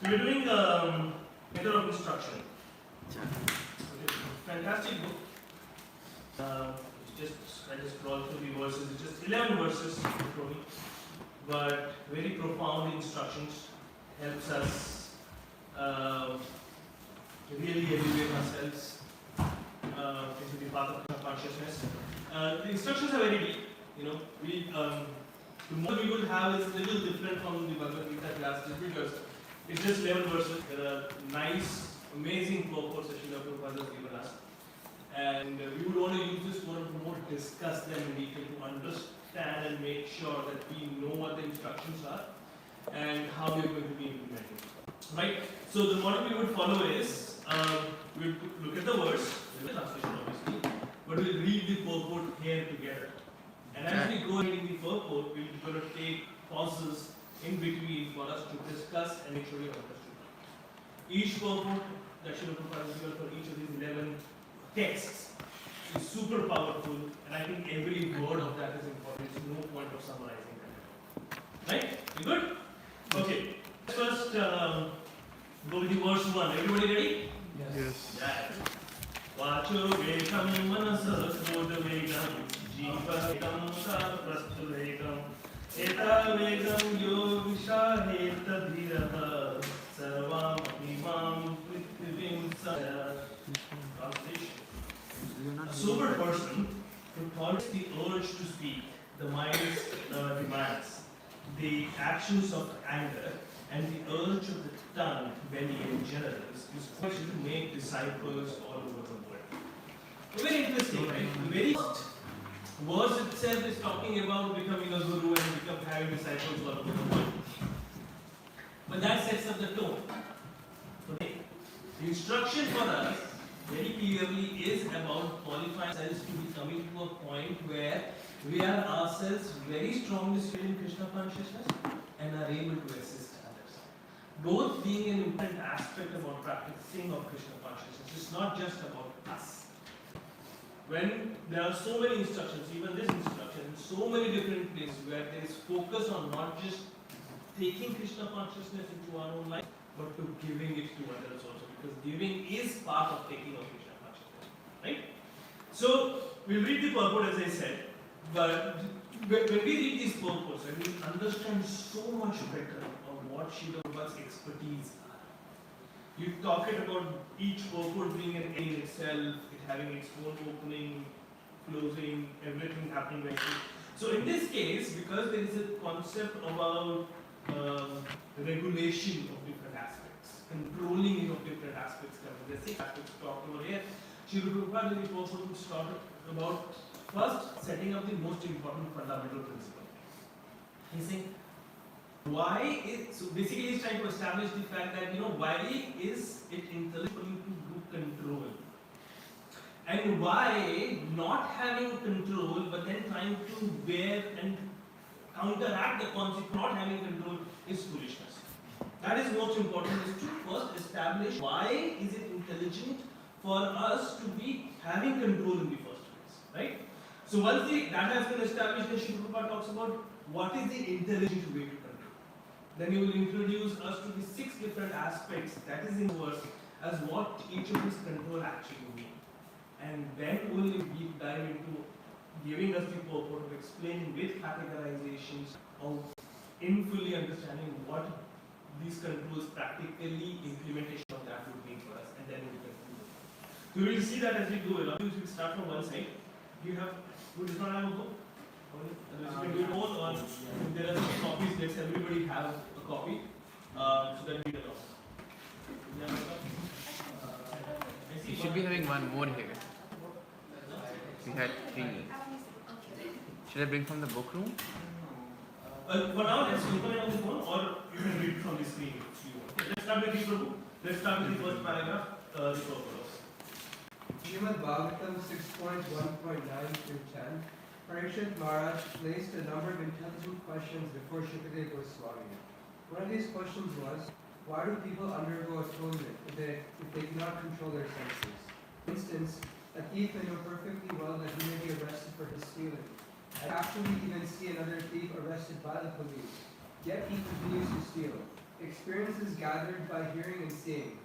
So we're doing method of instruction. Okay. Fantastic book. I just scrolled through the verses. It's just 11 verses, but very profound instructions. Helps us really elevate ourselves into the path of consciousness. The instructions are very deep. You know, the more we will have is a little different from the Bhagavad Gita class just because it's just 11 verses. There are nice, amazing purports that Srila Prabhupada has given us. And we would want to use this forum to more discuss them in detail to understand and make sure that we know what the instructions are and how they're going to be implemented. Right? So the model we would follow is we'll look at the verse, the translation obviously, but we'll read the purport here together. And as we go reading the purport, we're going to take pauses in between for us to discuss and make sure we understood. Each purport that Srila Prabhupada has given for each of these 11 texts is super powerful, and I think every word of that is important. There's no point of summarizing that. Right? You good? Okay. First, go with the verse 1. Everybody ready? Yes. Vacho vekam manasa sodha vekam jiva vekam prastu vekam eta vekam yogisha heta dhiraha sarvam imam prithvim saya. A sober person who tolerates the urge to speak, the mind's demands, the actions of anger, and the urge of the tongue, belly, and genitals is forced to make disciples all over the world. Very interesting, right? The very first verse itself is talking about becoming a guru and having disciples all over the world. But that sets up the tone. Okay? The instruction for us very clearly is about qualifying ourselves to be coming to a point where we are ourselves very strongly still in Krishna consciousness and are able to assist others. Both being an important aspect about practicing of Krishna consciousness. It's not just about us. When there are so many instructions, even this instruction, in so many different places where there is focus on not just taking Krishna consciousness into our own life, but to giving it to others also. Because giving is part of taking of Krishna consciousness. Right? So, we'll read the purport as I said, but when we read these purports, we understand so much better of what Srila Prabhupada's expertise are. You talk about each purport being an end in itself, it having its own opening, closing, everything happening very quickly. So in this case, because there is a concept about regulation of different aspects, controlling of different aspects, there are 6 aspects talked over here. Srila Prabhupada in the purport would start about first setting up the most important fundamental principle. He's saying, so basically he's trying to establish the fact that, why is it intelligent for you to do control? And why not having control but then trying to bear and counteract the concept of not having control is foolishness. That is most important, is to first establish why is it intelligent for us to be having control in the first place, right? So once that has been established, then Srila Prabhupada talks about what is the intelligent way to control. Then he will introduce us to the 6 different aspects that is in the verse as what each of these control actually mean. And then only deep dive into giving us the purport of explaining with categorizations of in fully understanding what these controls practically implementation of that would mean for us, and then we can conclude. So we will see that as we go along. We will start from one side. Who does not have a book? You can do it all, or if there are some copies, let's everybody have a copy so that we can know. You should be having one more here. We had 3. Should I bring from the book room? For now, let's open it on the phone, or you can read from the screen if you want. Let's start with the Prabhu. Let's start with the first paragraph, the purpose. Srimad Bhagavatam 6.1.9 through 10. Parikshit Maharaj placed a number of intelligent questions before Shukadeva Goswami. One of these questions was, why do people undergo atonement if they cannot control their senses? For instance, a thief may know perfectly well that he may be arrested for his stealing. I actually even see another thief arrested by the police. Yet he continues to steal. Experience is gathered by hearing and seeing.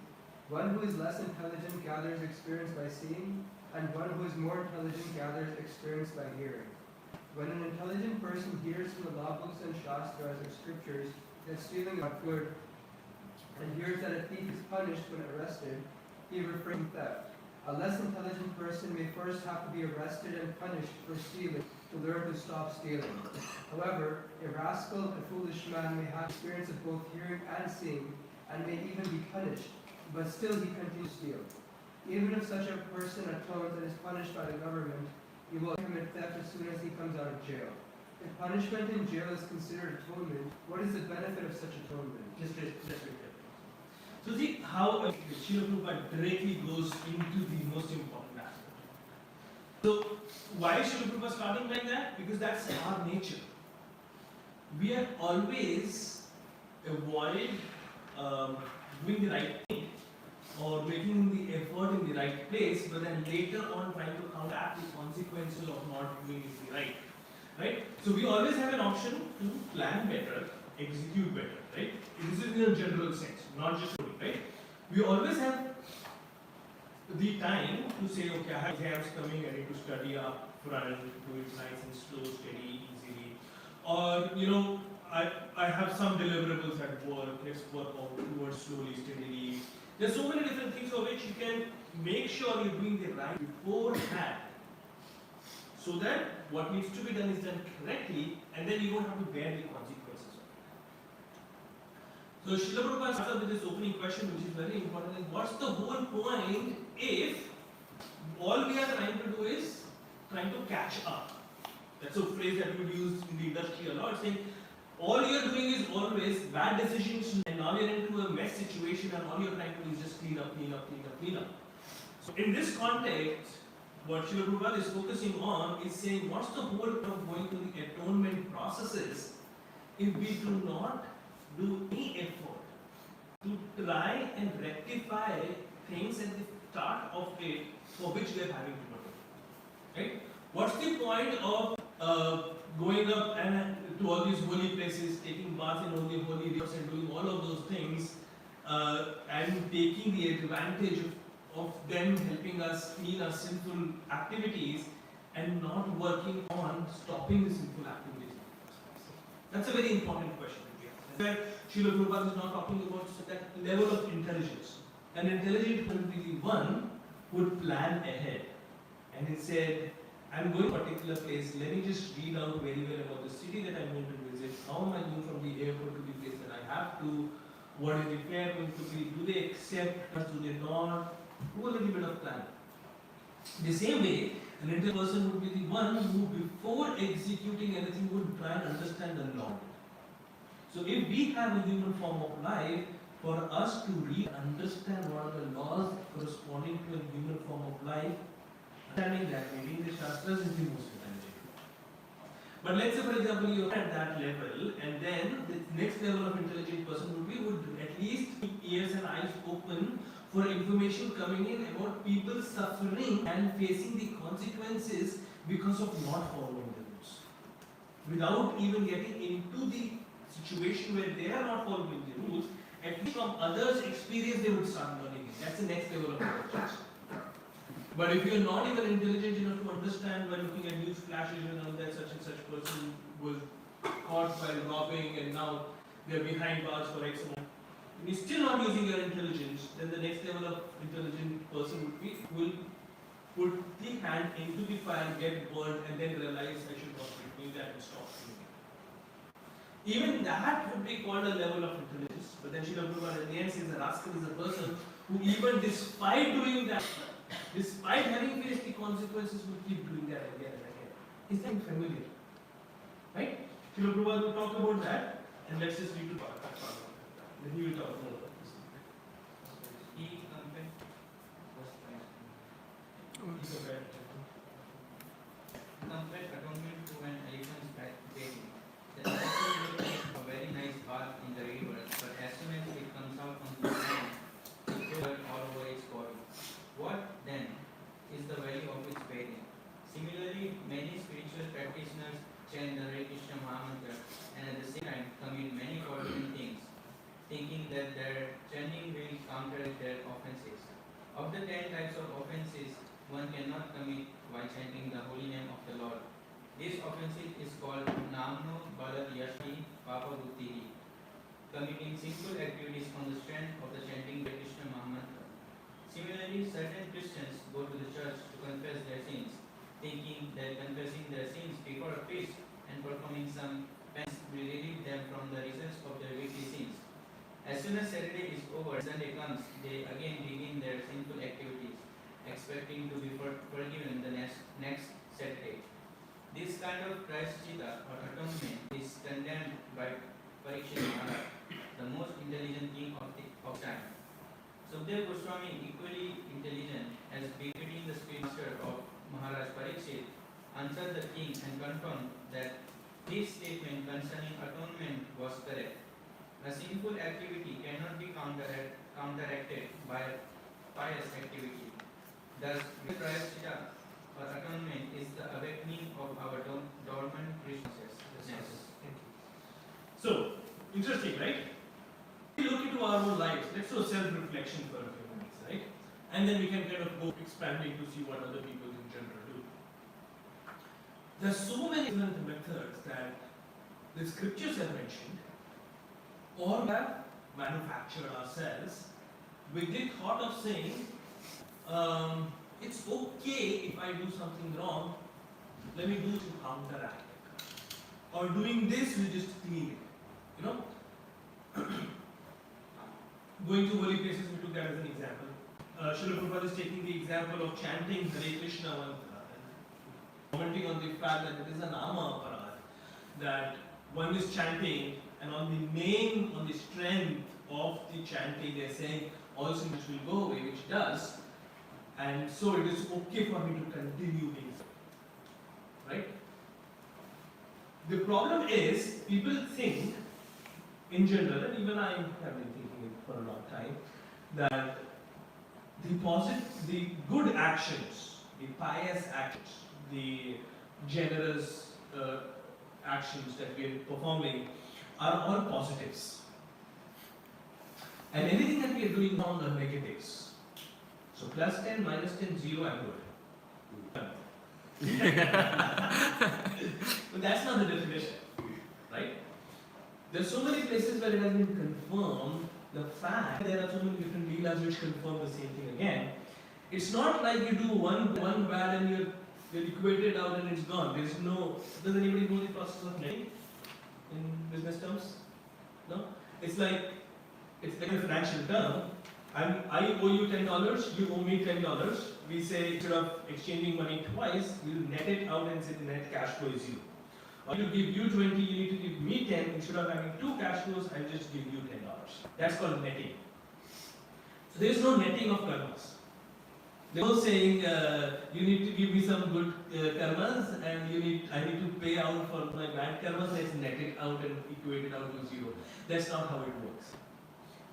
One who is less intelligent gathers experience by seeing, and one who is more intelligent gathers experience by hearing. When an intelligent person hears from the law books and shastras or scriptures that stealing is not good, and hears that a thief is punished when arrested, he refrains from theft. A less intelligent person may first have to be arrested and punished for stealing to learn to stop stealing. However, a rascal and foolish man may have experience of both hearing and seeing, and may even be punished, but still he continues to steal. Even if such a person atones and is punished by the government, he will commit theft as soon as he comes out of jail. If punishment in jail is considered atonement, what is the benefit of such atonement? Let's read it. So see how Srila Prabhupada directly goes into the most important aspect. So why is Srila Prabhupada starting like that? Because that's our nature. We have always avoid doing the right thing or making the effort in the right place, but then later on trying to counteract the consequences of not doing it right. Right? So we always have an option to plan better, execute better. Right? This is in a general sense, not just right. We always have the time to say, okay, I have exams coming, I need to study up front, do it nice and slow, steady, easily. Or, I have some deliverables at work, let's work out towards slowly, steadily. There's so many different things for which you can make sure you're doing the right beforehand. So that what needs to be done is done correctly, and then you don't have to bear the consequences of it. So Srila Prabhupada starts with this opening question, which is very important. Is what's the whole point if all we are trying to do is trying to catch up? That's a phrase that we would use in the industry a lot, saying all you're doing is always bad decisions, and now you're into a mess situation, and all you're trying to do is just clean up. So in this context, what Srila Prabhupada is focusing on is saying what's the whole point of going through the atonement processes if we do not do any effort to try and rectify things at the start of it for which we are having to do. Right? What's the point of going up and to all these holy places, taking bath in all the holy rivers and doing all of those things and taking the advantage of them helping us clean our sinful activities and not working on stopping the sinful activities? That's a very important question. Where Srila Prabhupada is now talking about that level of intelligence. An intelligent person would be the one who would plan ahead. And he said, I'm going to a particular place, let me just read out very well about the city that I'm going to visit, how am I going from the airport to the place that I have to, what is the fare going to be, do they accept, do they not, do a little bit of planning. The same way, an intelligent person would be the one who before executing anything would try and understand the law. So if we have a human form of life, for us to read, understand what are the laws corresponding to a human form of life, understanding that reading the Shastras is the most intelligent. But let's say, for example, you're at that level, and then the next level of intelligent person would at least keep ears and eyes open for information coming in about people suffering and facing the consequences because of not following the rules. Without even getting into the situation where they are not following the rules, at least from others' experience they would start learning it. That's the next level of intelligence. But if you're not even intelligent enough to understand by looking at news flashes and all that such and such person was caught by robbing and now they're behind bars for X amount, if you're still not using your intelligence, then the next level of intelligent person will put the hand into the fire, get burned, and then realize I should not be doing that and stop doing it. Even that would be called a level of intelligence. But then Srila Prabhupada at the end says a rascal is a person who even despite doing that, despite having faced the consequences, will keep doing that again and again. Is that familiar? Right? Srila Prabhupada will talk about that, and let's just read to Bhagavad. Then he will talk more about this. He compared atonement to an elephant's bathing. The elephant will make a very nice bath in the river, but as soon as it comes out on the land, it goes all over its body. What then is the value of its bathing? Similarly, many spiritual practitioners chant the Hare Krishna Mahamantra and at the same time commit many fraudulent things. thinking that their chanting will counteract their offenses. Of the 10 types of offenses one cannot commit while chanting the holy name of the Lord, this offense is called Namno Balad Yashmi Papa Buddhi, committing sinful activities on the strength of the chanting the Krishna Mahamantra. Similarly, certain Christians go to the church to confess their sins, thinking that confessing their sins before a priest and performing some penance will relieve them from the results of their weekly sins. As soon as Saturday is over, Sunday comes, they again begin their sinful activities, expecting to be forgiven the next Saturday. This kind of prayashchitta or atonement is condemned by Parikshit Maharaj, the most intelligent king of time. Sukdev Goswami, equally intelligent as befitting the spirit master of Maharaj Parikshit, answered the king and confirmed that his statement concerning atonement was correct. A sinful activity cannot be counteracted by pious activity. Thus, prayashchitta or atonement is the awakening of our dormant Krishna's. So, interesting, right? We look into our own lives. Let's do a self-reflection for a few minutes, right? And then we can kind of go expanding to see what other people in general do. There's so many different methods that the scriptures have mentioned, or we have manufactured ourselves with the thought of saying, it's okay if I do something wrong, let me do it to counteract it. Or doing this will just clean it. You know? Going to holy places, we took that as an example. Srila Prabhupada is taking the example of chanting Hare Krishna mantra and commenting on the fact that it is an Nama Aparad, that one is chanting and on the name, on the strength of the chanting, they are saying all sins will go away, which does, and so it is okay for me to continue being so. Right? The problem is, people think, in general, and even I have been thinking it for a long time, that the good actions, the pious actions, the generous actions that we are performing are all positives. And anything that we are doing wrong are negatives. So plus 10, minus 10, 0, I'm good. But that's not the definition, right? There's so many places where it has been confirmed the fact there are so many different leelas which confirm the same thing again. It's not like you do one bad and you're equated out and it's gone. Does anybody know the process of netting in business terms? No? It's like a financial term. I owe you $10, you owe me $10. We say instead of exchanging money twice, we'll net it out and say the net cash flow is 0. Or to give you 20, you need to give me 10. Instead of having 2 cash flows, I'll just give you $10. That's called netting. So there is no netting of karmas. There's no saying you need to give me some good karmas and I need to pay out for my bad karmas. Let's net it out and equate it out to 0. That's not how it works.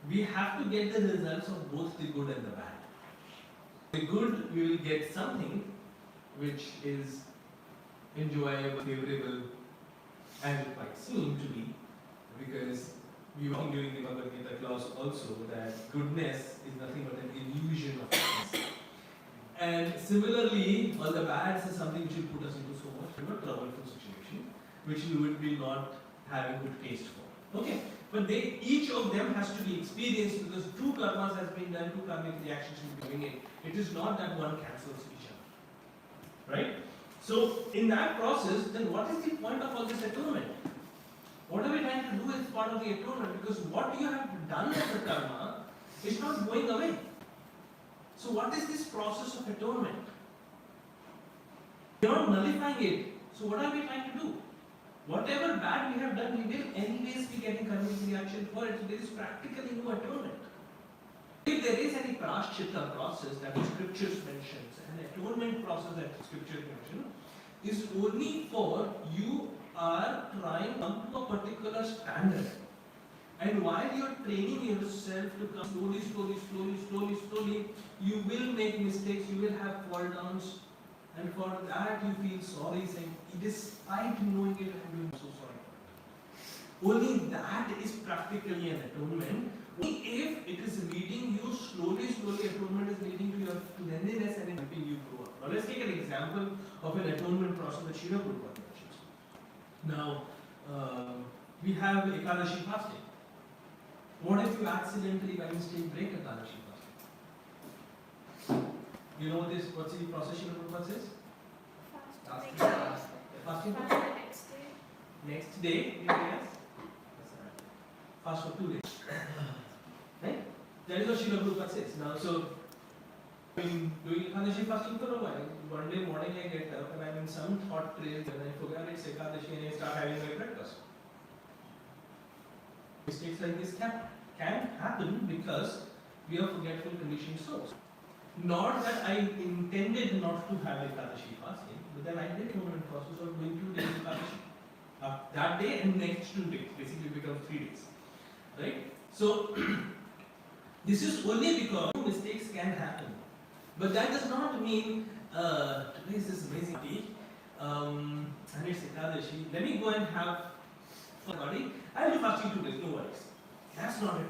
We have to get the results of both the good and the bad. The good, we will get something which is enjoyable, favorable, as it might seem to be, because we were during the Bhagavad Gita class also that goodness is nothing but an illusion of goodness. And similarly, all the bads is something which will put us into so much of a troublesome situation, which we would be not having good taste for. Okay, but each of them has to be experienced because 2 karmas has been done, 2 karmic reactions will be doing it. It is not that one cancels each other, right? So in that process, then what is the point of all this atonement? What are we trying to do as part of the atonement? Because what you have done as a karma is not going away. So what is this process of atonement? We are not nullifying it. So what are we trying to do? Whatever bad we have done, we will anyways be getting karmic reaction for it. So there is practically no atonement. If there is any prashchitta process that the scriptures mentions, an atonement process that the scriptures mention, is only for you are trying to come to a particular standard. And while you are training yourself to come slowly, you will make mistakes, you will have fall downs, and for that you feel sorry, saying, despite knowing it, I'm doing so sorry. Only that is practically an atonement. Only if it is leading you slowly, atonement is leading to your cleanliness and helping you grow up. Now let's take an example of an atonement process that Srila Prabhupada mentions. Now, we have Ekadashi fasting. What if you accidentally by mistake break Ekadashi fasting? You know this, what's the process Srila Prabhupada says? Fasting for next day, yes? Fast for 2 days. Right? That is what Srila Prabhupada says. Now, so, doing Ekadashi fasting for a while, one day morning I get up and I'm in some thought trails and I forget it's Ekadashi and I start having my breakfast. Mistakes like this can happen because we are forgetful conditioned souls. Not that I intended not to have Ekadashi fasting, but then I did go in the process of doing 2 days Ekadashi. That day and next 2 days, basically becomes 3 days. Right? So, this is only because mistakes can happen. But that does not mean, today is this amazing day, and it's Ekadashi. Let me go and have body. I'll do fasting 2 days, no worries. That's not it.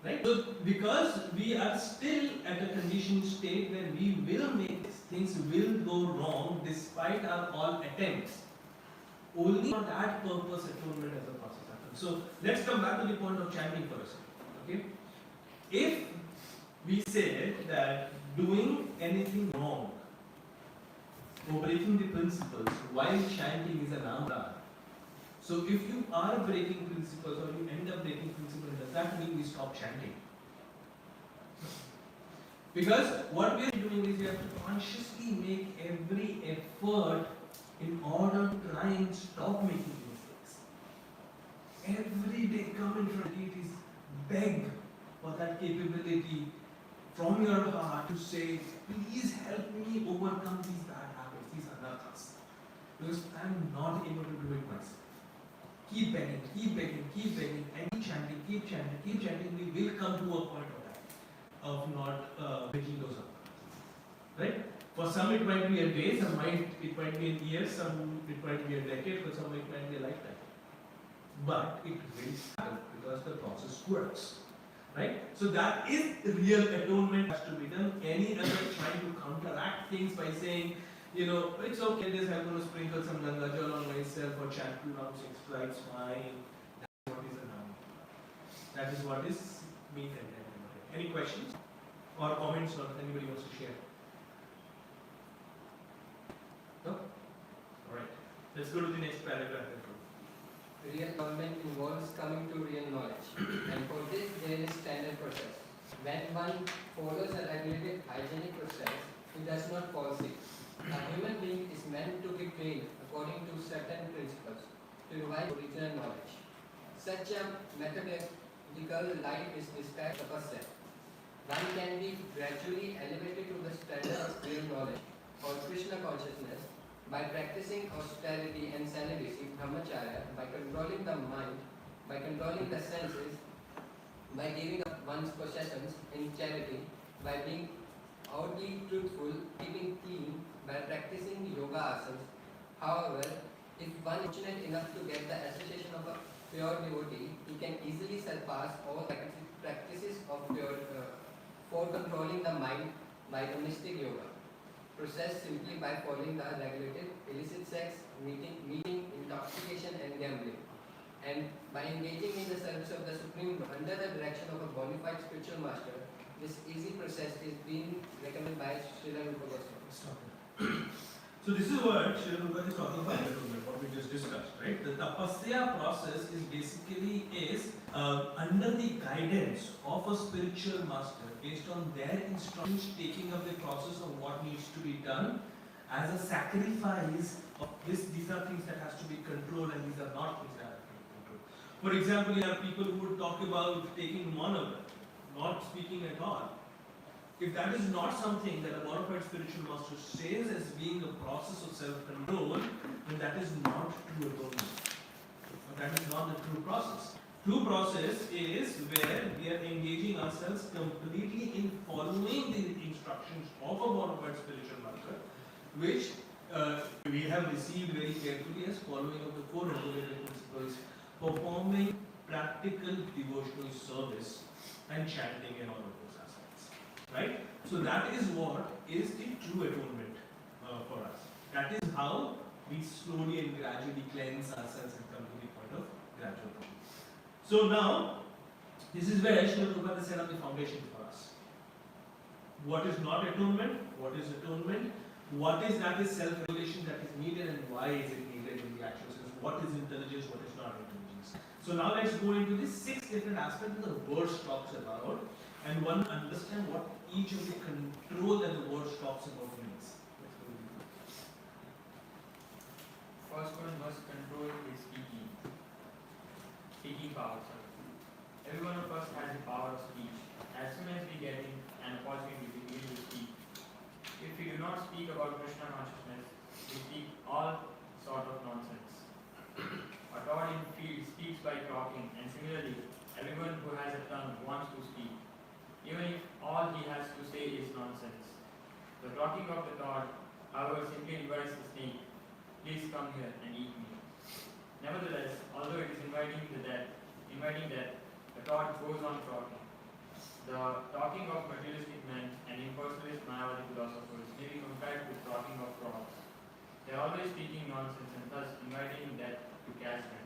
Right? So, because we are still at a conditioned state where we will make things will go wrong despite our all attempts. Only for that purpose atonement as a process happens. So, let's come back to the point of chanting for a second. Okay? If we said that doing anything wrong or breaking the principles while chanting is an amra, so if you are breaking principles or you end up breaking principles, does that mean we stop chanting? Because what we are doing is we have to consciously make every effort in order to try and stop making mistakes. Every day come in front of deities, beg for that capability from your heart to say, please help me overcome these bad habits, these anarthas. Because I am not able to do it myself. Keep begging, and keep chanting, we will come to a point of that, of not breaking those up. Right? For some it might be a day, some it might be a year, some it might be a decade, for some it might be a lifetime. But it will happen because the process works. Right? So that is real atonement has to be done. Any other trying to counteract things by saying, it's okay, I'm going to sprinkle some Ganga Jal on myself or chant 2 rounds 6 flights, fine. That's what is a noun. That is what is mean and intended. Any questions or comments or anybody wants to share? No? Alright. Let's go to the next paragraph. Real knowledge involves coming to real knowledge, and for this there is standard process. When one follows a regulated hygienic process, he does not fall sick. A human being is meant to be trained according to certain principles to revive original knowledge. Such a methodological life is described the first step. One can be gradually elevated to the standard of real knowledge or Krishna consciousness by practicing austerity and celibacy, brahmacharya, by controlling the mind, by controlling the senses, by giving up one's possessions in charity, by being outwardly truthful, keeping clean, by practicing yoga asanas. However, if one is fortunate enough to get the association of a pure devotee, he can easily surpass all practices of for controlling the mind by the mystic yoga process simply by following the regulated illicit sex, meeting, intoxication and gambling. And by engaging in the service of the Supreme under the direction of a bona fide spiritual master, this easy process is being recommended by Srila Rupa Goswami. So this is what Srila Rupa is talking about, what we just discussed, right? The tapasya process is basically under the guidance of a spiritual master, based on their instructions, taking up the process of what needs to be done as a sacrifice of this. These are things that has to be controlled, and these are not things that have to be controlled. For example, there are people who would talk about taking monogamous, not speaking at all. If that is not something that a bona fide spiritual master says as being a process of self-control, then that is not true atonement. That is not the true process. True process is where we are engaging ourselves completely in following the instructions of a bona fide spiritual master, which we have received very carefully as following of the four regulatory principles: performing practical devotional service and chanting and all of those aspects. Right? So that is what is the true atonement for us. That is how we slowly and gradually cleanse ourselves and come to the point of gradual atonement. So now, this is where Srila Prabhupada set up the foundation for us. What is not atonement? What is atonement? What is that is self-revelation that is needed, and why is it needed in the actual sense? What is intelligence? What is not intelligence? So now let's go into the 6 different aspects that the verse talks about, and one understand what each of the control that the verse talks about means. Let's go into it. First one must control his speaking power. Every one of us has the power of speech. As soon as we get an opportunity, we begin to speak. If we do not speak about Krishna consciousness, we speak all sort of nonsense. A dog in field speaks by talking, and similarly, everyone who has a tongue wants to speak, even if all he has to say is nonsense. The talking of the dog, however, simply invites the snake, "Please come here and eat me." Nevertheless, although it is inviting death, the dog goes on talking. The talking of materialistic men and impersonalist Mayavadi philosophers may be compared to talking of frogs. They are always speaking nonsense and thus inviting death to catch them.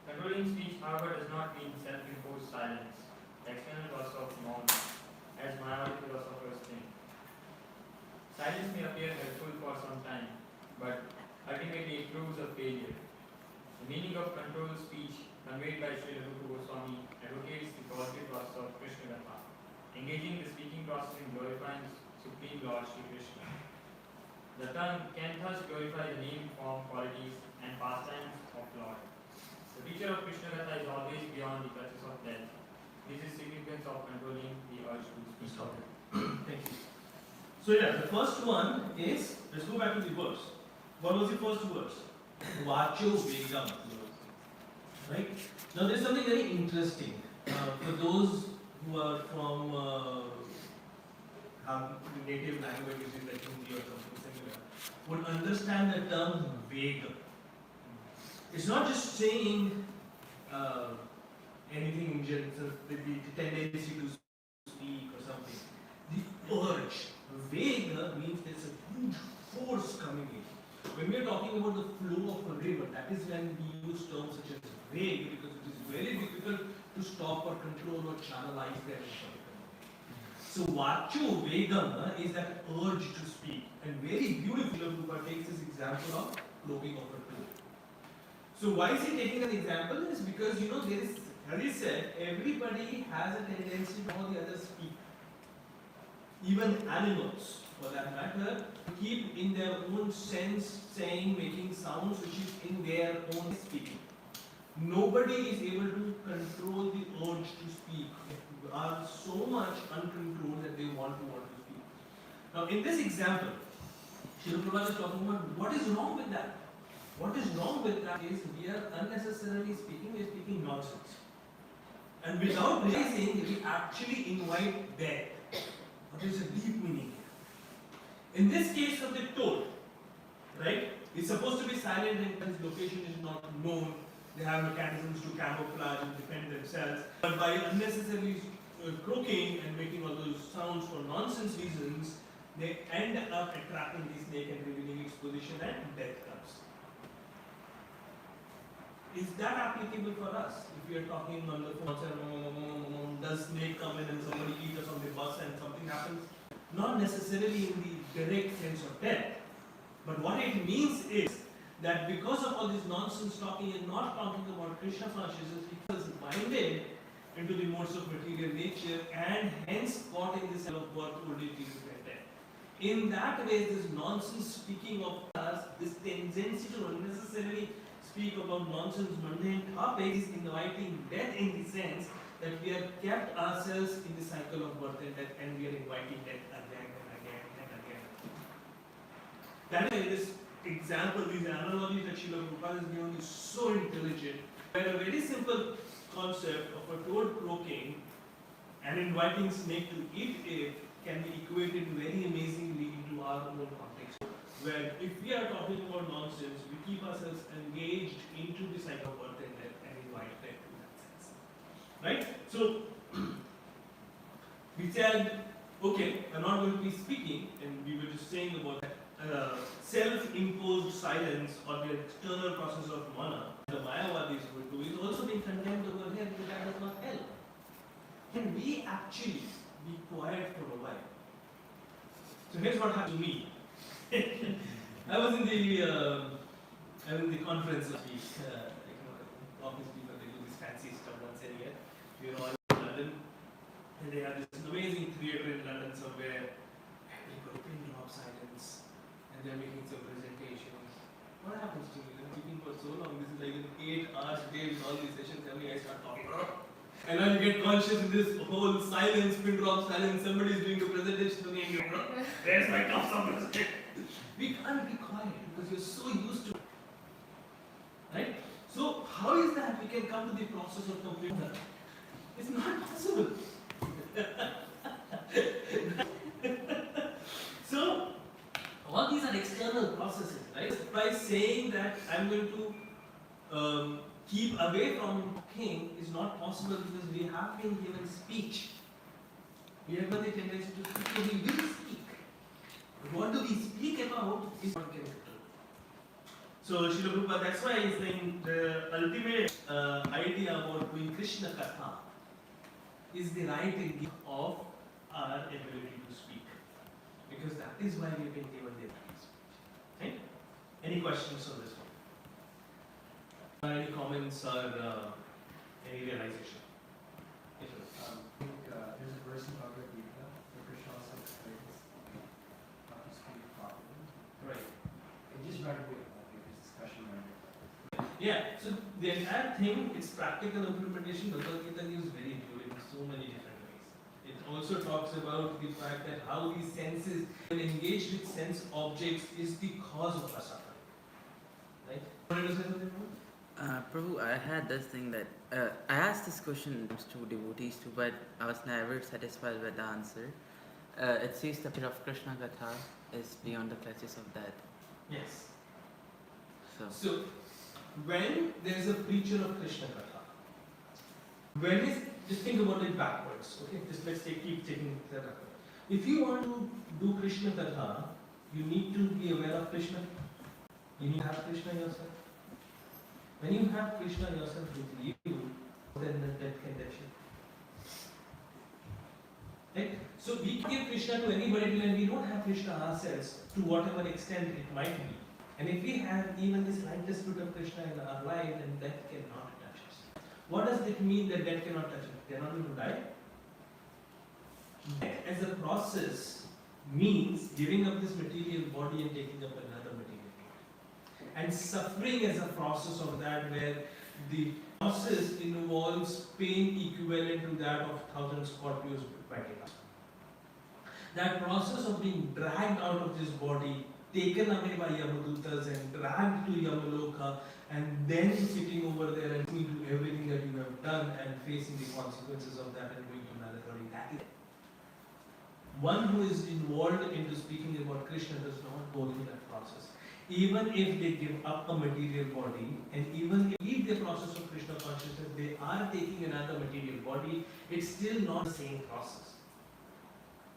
Controlling speech, however, does not mean self-imposed silence, the external cause of mouth, as Mayavadi philosophers think. Silence may appear helpful for some time, but ultimately it proves a failure. The meaning of controlled speech conveyed by Srila Rupa Goswami advocates the positive process of Krishna Gatha, engaging the speaking process in glorifying Supreme Lord Shri Krishna. The tongue can thus glorify the name, form, qualities, and pastimes of Lord. The picture of Krishna Gatha is always beyond the clutches of death. This is significance of controlling the urge to speak. Thank you. So yeah, the first one is, let's go back to the verse. What was the first verse? Vacho Vegam. Right? Now there's something very interesting. For those who are from have native languages like Hindi or something similar, would understand the term Vega. It's not just saying anything in general, the tendency to speak or something. The urge. Vega means there's a huge force coming in. When we are talking about the flow of a river, that is when we use terms such as vague, because it is very difficult to stop or control or channelize that in particular. So Vacho Vegam is that urge to speak. And very beautifully, Rupa takes this example of cloaking of a toad. So why is he taking an example? Is because there is, as he said, everybody has a tendency to how the others speak. Even animals, for that matter, keep in their own sense saying, making sounds which is in their own speaking. Nobody is able to control the urge to speak. They are so much uncontrolled that they want to speak. Now, in this example, Srila Prabhupada is talking about what is wrong with that. What is wrong with that is we are unnecessarily speaking, we are speaking nonsense. And without realizing, we actually invite death. What is a deep meaning here? In this case of the toad, right, it's supposed to be silent and its location is not known. They have mechanisms to camouflage and defend themselves. But by unnecessarily croaking and making all those sounds for nonsense reasons, they end up attracting the snake and revealing its position, and death comes. Is that applicable for us? If we are talking on the phone, does snake come in and somebody eats us on the bus and something happens? Not necessarily in the direct sense of death. But what it means is that because of all this nonsense talking and not talking about Krishna consciousness, he was minded into the modes of material nature and hence caught in this of birth, old age, disease, and death. In that way, this nonsense speaking of us, this tendency to unnecessarily speak about nonsense, mundane topics is inviting death in the sense that we have kept ourselves in the cycle of birth and death, and we are inviting death again and again and again. That is why this example, these analogies that Srila Prabhupada is giving is so intelligent, where a very simple concept of a toad croaking and inviting snake to eat it can be equated very amazingly into our own context. where if we are talking about nonsense, we keep ourselves engaged into the cycle of work and invited to that sense. Right? So, we said, okay, I'm not going to be speaking, and we were just saying about self-imposed silence or the external process of mana, the Mayavadis would do, is also being condemned over here because that does not help. Can we actually be quiet for a while? So here's what happened to me. I was in the conference last week. Office people, they do this fancy stuff once a year. We were all in London, and they have this amazing theatre in London somewhere. People pin drop silence, and they're making some presentations. What happens to me? I'm speaking for so long. This is like an 8-hour day with all these sessions. Suddenly I start talking. And I get conscious in this whole silence, pin drop silence. Somebody is doing a presentation to me, and you're there's my cups of presentation. We can't be quiet because we're so used to it. Right? So, how is that we can come to the process of completion? It's not possible. So, all these are external processes, right? By saying that I'm going to keep away from talking is not possible because we have been given speech. We have got the tendency to speak, so we will speak. But what do we speak about is not given. So Srila Prabhupada, that's why he's saying the ultimate idea about doing Krishna Katha is the right engagement of our ability to speak. Because that is why we've been given the right to speak. Right? Any questions on this one? Any comments or any realization? Yes, sir. I think there's a verse in Bhagavad Gita where Krishna also explains how to speak properly. Right. It just right away, this discussion right away. Yeah, so the entire thing, its practical implementation, Bhagavad Gita gives very beautiful in so many different ways. It also talks about the fact that how these senses, when engaged with sense objects, is the cause of our suffering. Right? Wanted to say something more? Prabhu, I had this thing that I asked this question to devotees too, but I was never satisfied with the answer. It says the picture of Krishna Gatha is beyond the clutches of death. Yes. So, When there is a preacher of Krishna Katha, just think about it backwards, okay? Just keep taking that backwards. If you want to do Krishna Katha, you need to be aware of Krishna. You need to have Krishna yourself. When you have Krishna yourself with you, then the death can touch you. Right? So we give Krishna to anybody and we don't have Krishna ourselves to whatever extent it might be. And if we have even the slightest bit of Krishna in our life, then death cannot touch us. What does it mean that death cannot touch us? They are not going to die? Death as a process means giving up this material body and taking up another material body. And suffering as a process of that, where the process involves pain equivalent to that of 1,000 scorpions biting us. That process of being dragged out of this body, taken away by Yamadutas and dragged to Yamaloka, and then sitting over there and listening to everything that you have done and facing the consequences of that and going to Narathari. That is one who is involved into speaking about Krishna does not go through that process. Even if they give up a material body, and even if the process of Krishna consciousness, they are taking another material body, it's still not the same process.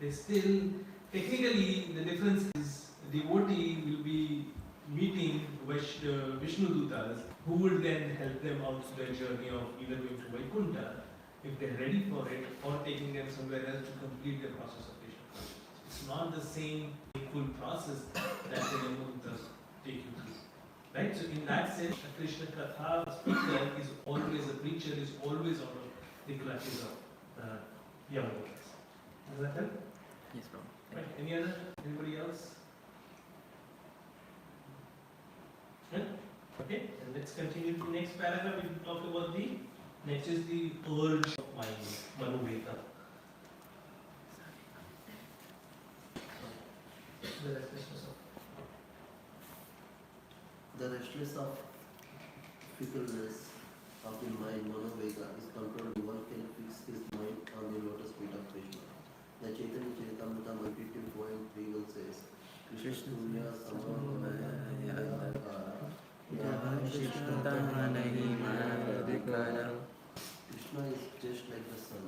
They still, technically, the difference is the devotee will be meeting Vishnu Dutas, who would then help them out to their journey of either going to Vaikuntha, if they're ready for it, or taking them somewhere else to complete the process of Krishna consciousness. It's not the same full process that the Yamadutas take you through. Right? So in that sense, a Krishna Katha speaker is always, a preacher is always out of the clutches of Yamadutas. Does that help? yes, bro. Right. Anybody else? Okay, and let's continue to the next paragraph. We will talk about the next is the urge of mind, Manoveta. The restlessness of fickleness of the mind, Manovega, is controlled. One can fix his mind on the lotus feet of Krishna. The Chaitanya Charitamrita 152.31 says, Krishna Surya Samavayakara. Krishna is just like the sun,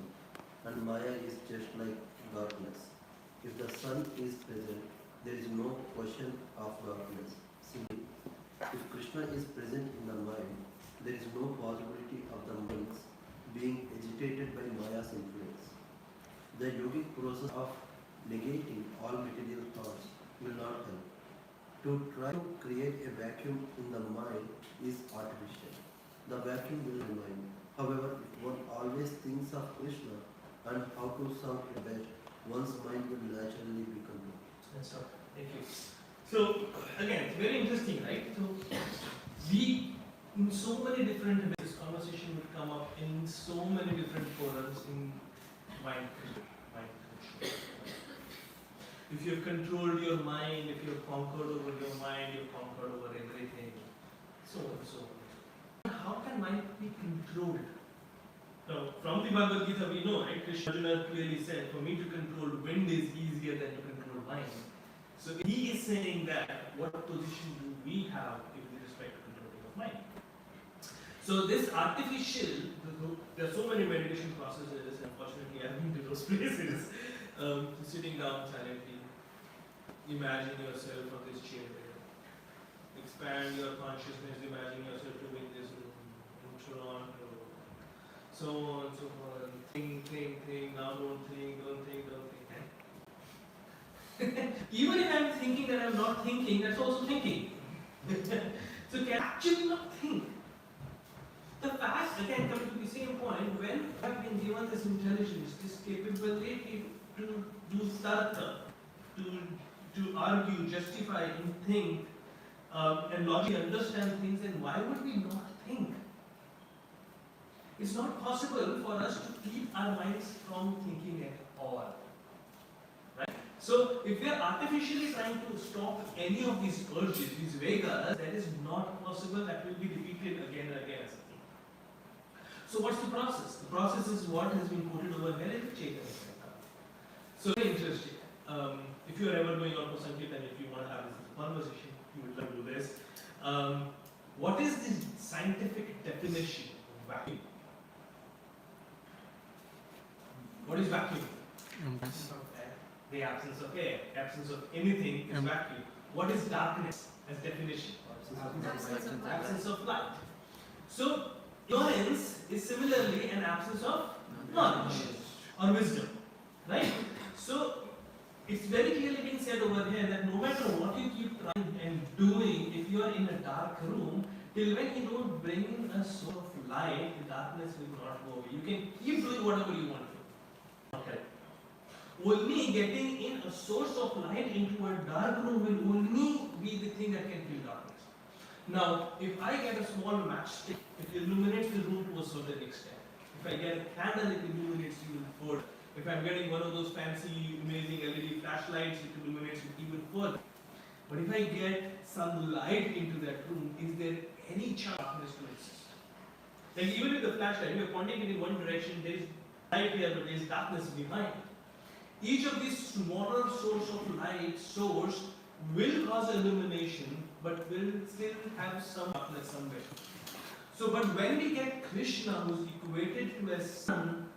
and Maya is just like darkness. If the sun is present, there is no question of darkness. See, if Krishna is present in the mind, there is no possibility of the minds being agitated by Maya's influence. The yogic process of negating all material thoughts will not help. To try to create a vacuum in the mind is artificial. The vacuum will remain. However, if one always thinks of Krishna and how to serve him best, one's mind will naturally be controlled. That's right. Thank you. So again, it's very interesting, right? So we, in so many different ways, this conversation would come up in so many different forums in mind control. If you've controlled your mind, if you've conquered over your mind, you've conquered over everything, so on and so on. How can mind be controlled? Now, from the Bhagavad Gita we know, right? Krishna Arjuna clearly said, for me to control wind is easier than to control mind. So he is saying that, what position do we have with respect to controlling of mind? So this artificial, there are so many meditation processes, unfortunately I've been to those places, sitting down silently, imagine yourself on this chair, expand your consciousness, imagine yourself to be in this room, in Toronto, so on and so forth, think, now don't think. Even if I'm thinking that I'm not thinking, that's also thinking. So can I actually not think? The fact, again, coming to the same point, when I've been given this intelligence, this capability to do tarka, to argue, justify, and think, and logically understand things, then why would we not think? It's not possible for us to keep our minds from thinking at all. Right? So, if we are artificially trying to stop any of these urges, these vegas, that is not possible, that will be repeated again and again as a thing. So, what's the process? The process is what has been quoted over here in the Chaitanya. So, very interesting. If you are ever going on for Sankirtan, if you want to have this conversation, you would love to do this. What is the scientific definition of vacuum? What is vacuum? The absence of air. Absence of anything is vacuum. What is darkness as definition? Absence of light. So, ignorance is similarly an absence of knowledge or wisdom. Right? So, it's very clearly being said over here that no matter what you keep trying and doing, if you are in a dark room, till when you don't bring in a source of light, the darkness will not go away. You can keep doing whatever you want to. Okay. Only getting in a source of light into a dark room will only be the thing that can kill darkness. Now, if I get a small matchstick, it illuminates the room to a certain extent. If I get a candle, it illuminates even further. If I'm getting one of those fancy, amazing LED flashlights, it illuminates it even further. But if I get some light into that room, is there any chance darkness to exist? Like even with the flashlight, if you're pointing it in one direction, there is light here, but there is darkness behind. Each of these smaller source of light source will cause illumination, but will still have some darkness somewhere. So, but when we get Krishna, who's equated to a sun,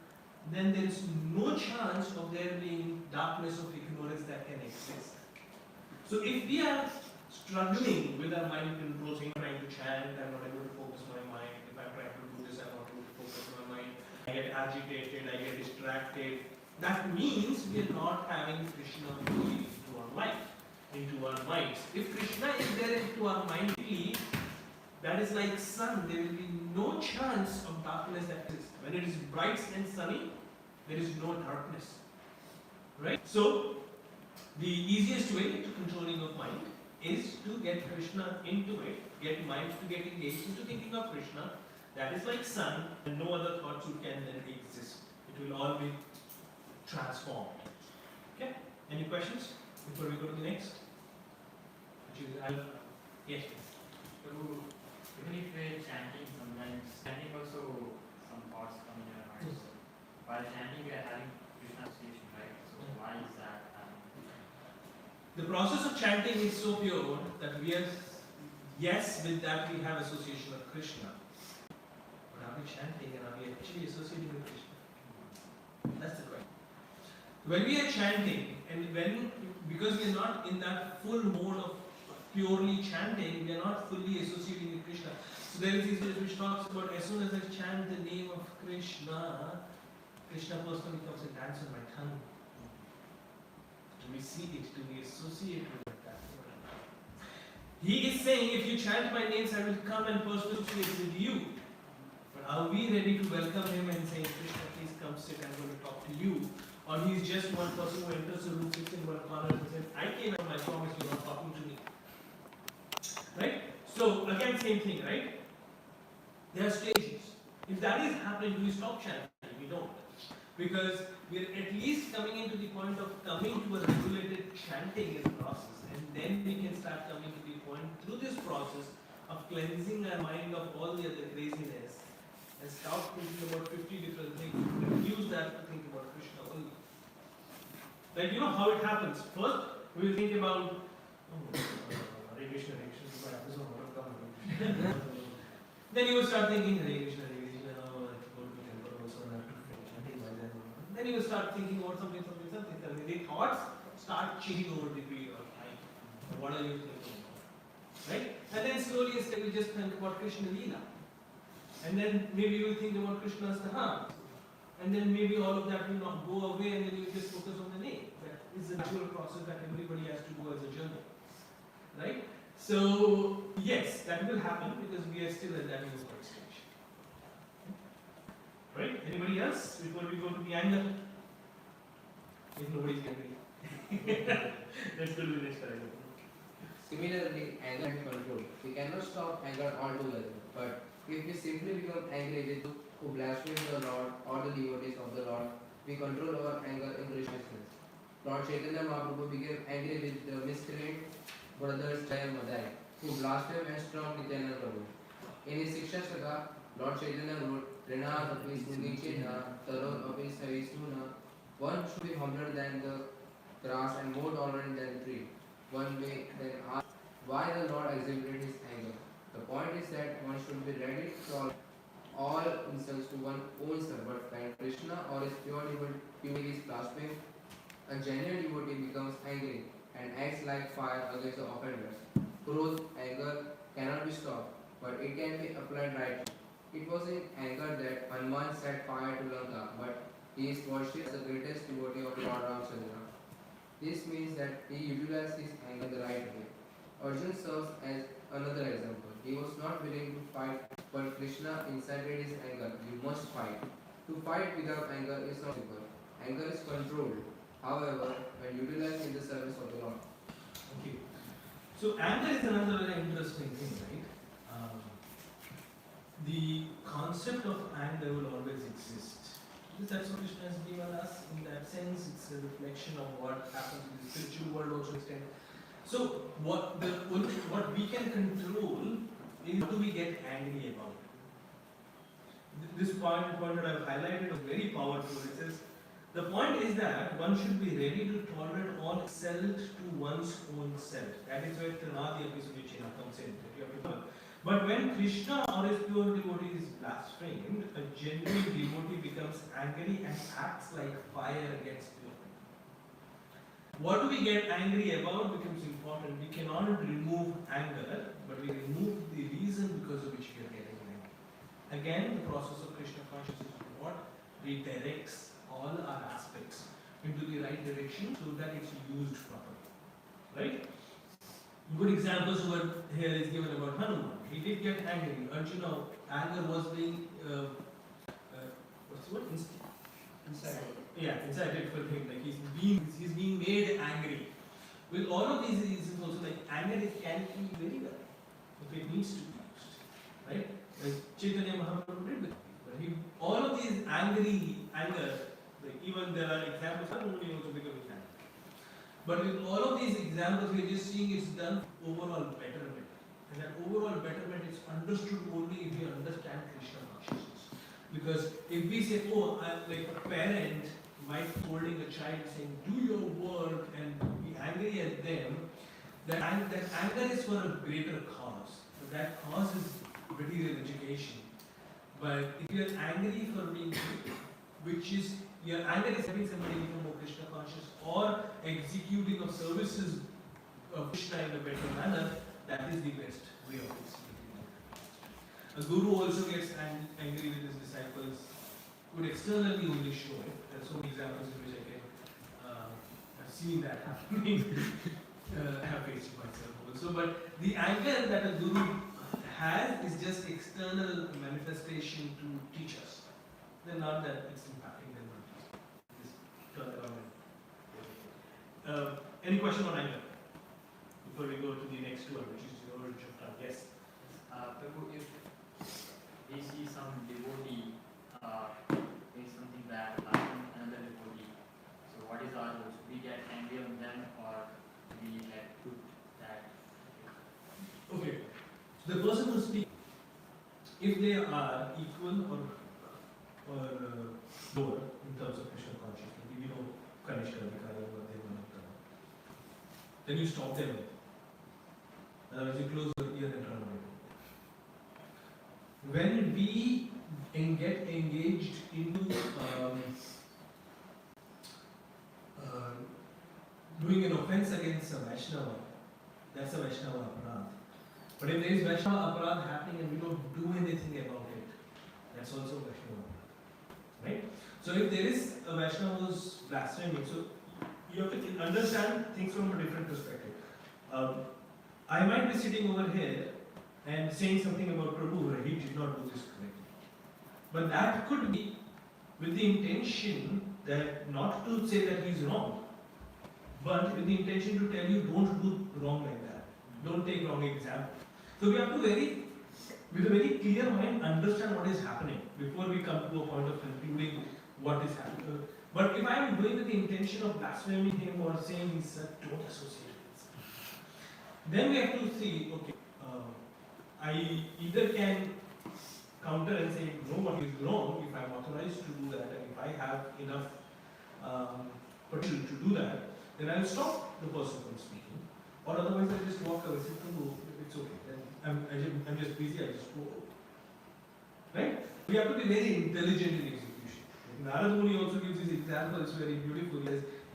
then there is no chance of there being darkness of ignorance that can exist. So if we are struggling with our mind control, saying I'm trying to chant, I'm not able to focus my mind, if I'm trying to do this, I'm not able to focus my mind, I get agitated, I get distracted, that means we are not having Krishna fully into our life, into our minds. If Krishna is there into our mind fully, that is like sun, there will be no chance of darkness that exists. When it is bright and sunny, there is no darkness. Right? So, the easiest way to controlling of mind is to get Krishna into it, get mind to get engaged into thinking of Krishna. That is like sun, and no other thoughts can then exist. It will all be transformed. Okay? Any questions before we go to the next? Yes. So, even if we're chanting, sometimes chanting also some thoughts come in our minds. So, while chanting, we are having Krishna association, right? So, why is that happening? The process of chanting is so pure that we are, yes, with that we have association of Krishna. But are we chanting and are we actually associating with Krishna? That's the question. When we are chanting and because we are not in that full mode of purely chanting, we are not fully associating with Krishna. So there is this verse which talks about as soon as I chant the name of Krishna, Krishna personally comes and dances on my tongue. To receive it, to be associated with that. He is saying, if you chant my names, I will come and personally associate with you. But are we ready to welcome him and say, Krishna, please come sit, I'm going to talk to you? Or he is just one person who enters the room, sits in one corner and says, I came and I promise you're not talking to me. Right? So, again, same thing, right? There are stages. If that is happening, do we stop chanting? We don't. Because we're at least coming into the point of coming to a regulated chanting as a process. And then we can start coming to the point through this process of cleansing our mind of all the other craziness and stop thinking about 50 different things and use that to think about Krishna only. Like, you know how it happens. First, we will think about Hare Krishna, Hare Krishna, my episode, what have come. Then you will start thinking Hare Krishna, Hare Krishna, oh, I have to go to the temple also, and I have to chanting by then. Then you will start thinking about something. The thoughts start changing over the period of time. What are you thinking about? Right? And then slowly you just think about Krishna Leela. And then maybe you will think about Krishna's Dhaam. And then maybe all of that will not go away and then you just focus on the name. That is a natural process that everybody has to do as a journey. Right? So, yes, that will happen because we are still at that unified stage. Right? Anybody else before we go to the anger? If nobody's angry. Let's go to the next paragraph. Similarly, anger and control. We cannot stop anger altogether, but if we simply become angry with those who blaspheme the Lord or the devotees of the Lord, we control our anger in righteousness. Lord Chaitanya Mahaprabhu became angry with the miscreant brothers Jai and Madai, who blasphemed and stormed Nityananda Prabhu. In his Shikshashtaka, Lord Chaitanya wrote, Rina api sunichena, taron api savisuna. One should be humbler than the grass and more tolerant than the tree. One may then ask why the Lord exhibited his anger. The point is that one should be ready to tolerate all insults to one's own self, but when Krishna or his pure devotee is blasphemed, a genuine devotee becomes angry and acts like fire against the offenders. Growth, anger cannot be stopped, but it can be applied right. It was in anger that Hanuman set fire to Lanka, but he is worshipped as the greatest devotee of Lord Ramchandra. This means that he utilized his anger the right way. Arjun serves as another example. He was not willing to fight, but Krishna incited his anger. You must fight. To fight without anger is not simple. Anger is controlled. However, when utilized in the service of the Lord. Okay. So anger is another very interesting thing, right? The concept of anger will always exist. Because that's what Krishna has given us. In that sense, it's a reflection of what happens in the spiritual world also extend. So what we can control is what do we get angry about? This point that I've highlighted is very powerful. It says the point is that one should be ready to tolerate all insult to one's own self. That is where Trinadi Apisunichena comes in. That you have to learn. But when Krishna or his pure devotee is blasphemed, a genuine devotee becomes angry and acts like fire against you. What do we get angry about becomes important. We cannot remove anger, but we remove the reason because of which we are getting angry. Again, the process of Krishna consciousness is what redirects all our aspects into the right direction so that it's used properly. Right? Good examples over here is given about Hanuman. He did get angry. Arjuna, anger was being what's the word? Incited for him. Like he's being made angry. With all of these reasons also, like anger can be very well if it needs to be used. Right? Like Chaitanya Mahaprabhu did with but he all of these anger, like even there are examples Hanuman also becoming angry. But with all of these examples, we are just seeing it's done overall betterment. And that overall betterment is understood only if we understand Krishna consciousness. Because if we say, oh, I'm like a parent might be holding a child saying, do your work, and be angry at them, that anger is for a greater cause. So that cause is material education. But if you're angry for being, which is, your anger is having somebody become more Krishna conscious or executing of services of Krishna in a better manner, that is the best way of executing it. A guru also gets angry with his disciples, would externally only show it. There are so many examples in which I can, I've seen that happening. I have faced it myself also. But the anger that a guru has is just external manifestation to teach us. Then not that it's impacting them. Just turn around and any question on anger? Before we go to the next one, which is the origin of time. Yes? Prabhu, if we see some devotee doing something bad, harming another devotee, so what is our role? We get angry on them or we let that? Okay. So the person who speaks, if they are equal or lower in terms of Krishna consciousness, you know, Kanishka, Vikara, what they want to come, then you stop them. Otherwise, you close your ear and run away. When we get engaged into doing an offense against a Vaishnava, that's a Vaishnava aparadh. But if there is Vaishnava aparadh happening and we don't do anything about it, that's also Vaishnava aparadh. Right? So if there is a Vaishnava who's blaspheming, so you have to understand things from a different perspective. I might be sitting over here and saying something about Prabhu, he did not do this correctly. But that could be with the intention that not to say that he is wrong, but with the intention to tell you don't do wrong like that. Don't take wrong example. So we have to with a very clear mind, understand what is happening before we come to a point of concluding what is happening. But if I am doing with the intention of blaspheming him or saying he's don't associate with this, then we have to see, okay, I either can counter and say, no, what is wrong, if I am authorized to do that, and if I have enough potential to do that, then I will stop the person from speaking. Or otherwise, I just walk away, say, no, it's okay. Then I'm just busy, I just go. Right? We have to be very intelligent in execution. Narad Muni also gives this example, it's very beautiful.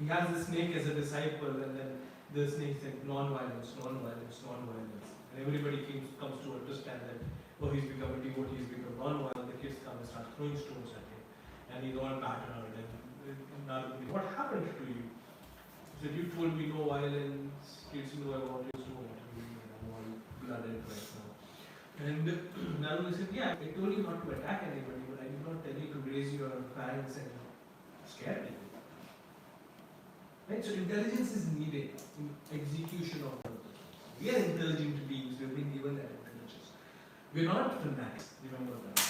He has the snake as a disciple, and then the snake said, non-violence, non-violence, non-violence. And everybody comes to understand that, oh, he's become a devotee, he's become non-violent. The kids come and start throwing stones at him. And he's all battered. And Narad Muni, what happened to you? He said, you told me no violence, kids know I want you to know what you mean, and I'm all blooded right now. And Narad Muni said, yeah, I told you not to attack anybody, but I did not tell you to raise your parents and scare people. Right? So intelligence is needed in execution of purpose. We are intelligent beings, we have been given that intelligence. We are not fanatics, remember that.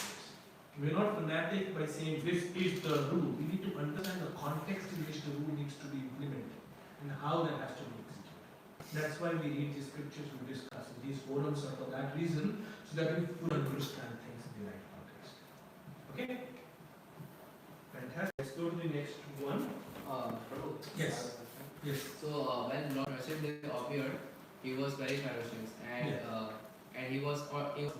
We are not fanatic by saying this is the rule. We need to understand the context in which the rule needs to be implemented and how that has to be executed. That's why we read these scriptures, we discuss it. These forums are for that reason, so that we fully understand things in the right context. Okay? Fantastic. Let's go to the next one. Prabhu, Yes. Yes. So when Lord Nrsimha appeared, he was very ferocious and he was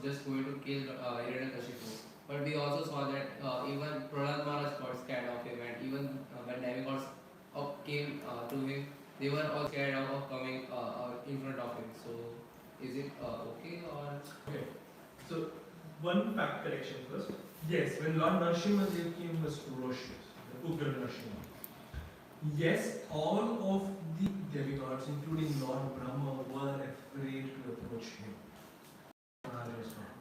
just going to kill Hiranyakashipu. But we also saw that even Prahlad Maharaj got scared of him, and even when demigods came to him, they were all scared of coming in front of him. So is it okay or? Okay. So one fact correction first. Yes, when Lord Nrsimha Dev came, was ferocious. The Ugra Nrsimha. Yes, all of the demigods, including Lord Brahma, were afraid to approach him. Maharaj was not.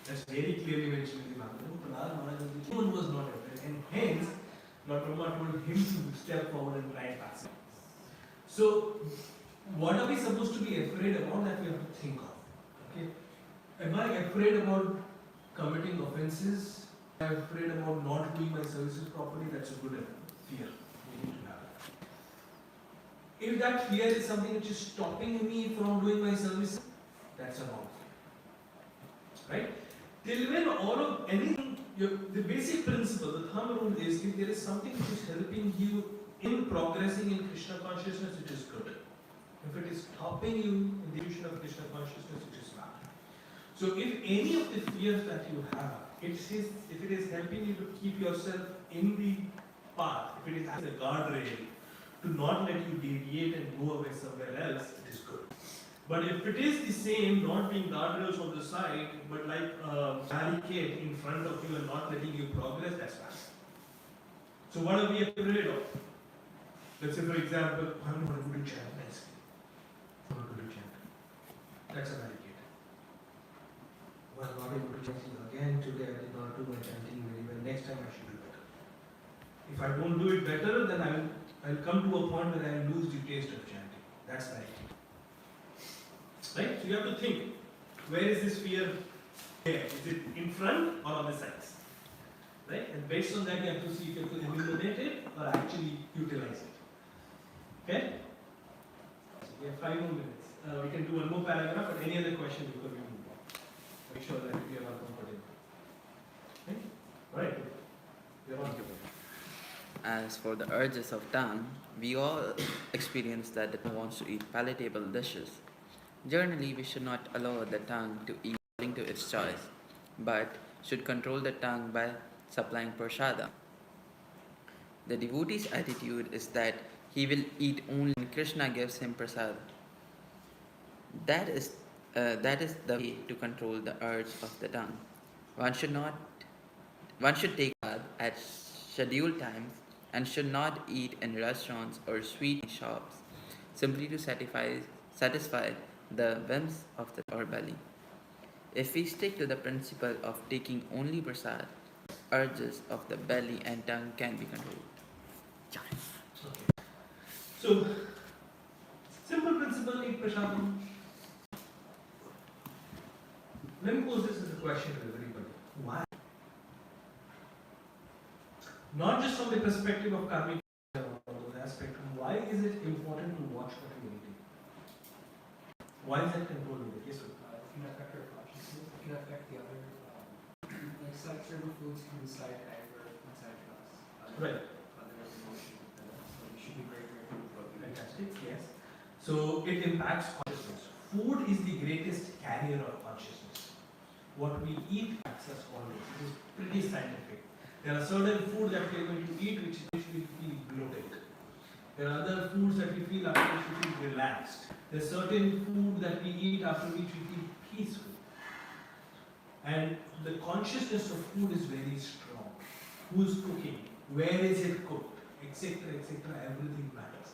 That's very clearly mentioned in the Bhagavad. No one was not afraid, and hence Lord Brahma told him to step forward and try and pass it. So, what are we supposed to be afraid about? That we have to think of. Okay, am I afraid about committing offences? Am I afraid about not doing my services properly? That's a good fear. If that fear is something which is stopping me from doing my service, that's a wrong fear. Right? Till when all of anything the basic principle, the thumb rule is if there is something which is helping you in progressing in Krishna consciousness, it is good. If it is stopping you in the illusion of Krishna consciousness, it is bad. So if any of the fears that you have, if it is helping you to keep yourself in the path, if it is as a guardrail to not let you deviate and go away somewhere else, it is good. But if it is the same, not being guardrails on the side, but like a barricade in front of you and not letting you progress, that's bad. So what are we afraid of? Let's say, for example, I'm not going to chant next day. I'm not going to chant. That's a barricade. Well, I'm not able to chant again today. I did not do my chanting very well. Next time I should do better. If I don't do it better, then I'll come to a point where I lose the taste of chanting. That's barricade. Right? So you have to think, where is this fear there? Is it in front or on the sides? Right? And based on that, you have to see if you can eliminate it or actually utilize it. Okay? So we have 5 more minutes. We can do one more paragraph, but any other question before we move on? Make sure that we are all comfortable. Okay? Alright. As for the urges of tongue, we all experience that the tongue wants to eat palatable dishes. Generally, we should not allow the tongue to eat according to its choice, but should control the tongue by supplying prasada. The devotee's attitude is that he will eat only when Krishna gives him prasad. That is the way to control the urge of the tongue. One should take prasad at scheduled times and should not eat in restaurants or sweet shops simply to satisfy the whims of the or belly. If we stick to the principle of taking only prasad, urges of the belly and tongue can be controlled. Okay. So, simple principle, eat prasadam. Let me pose this as a question to everybody. Why? Not just from the perspective of karmic aspect, why is it important to watch what you are eating? Why is that controlling it? Yes, sir. It can affect our consciousness. It can affect the other. Like certain foods can incite anger, incite trust. Right. Other emotion. So we should be very careful with what we eat. Fantastic, yes. So it impacts consciousness. Food is the greatest carrier of consciousness. What we eat affects us always. It is pretty scientific. There are certain food that we are going to eat which initially feel bloated. There are other foods that we feel after which we feel relaxed. There are certain food that we eat after which we feel peaceful. And the consciousness of food is very strong. Who's cooking? Where is it cooked? Etc. etc. Everything matters.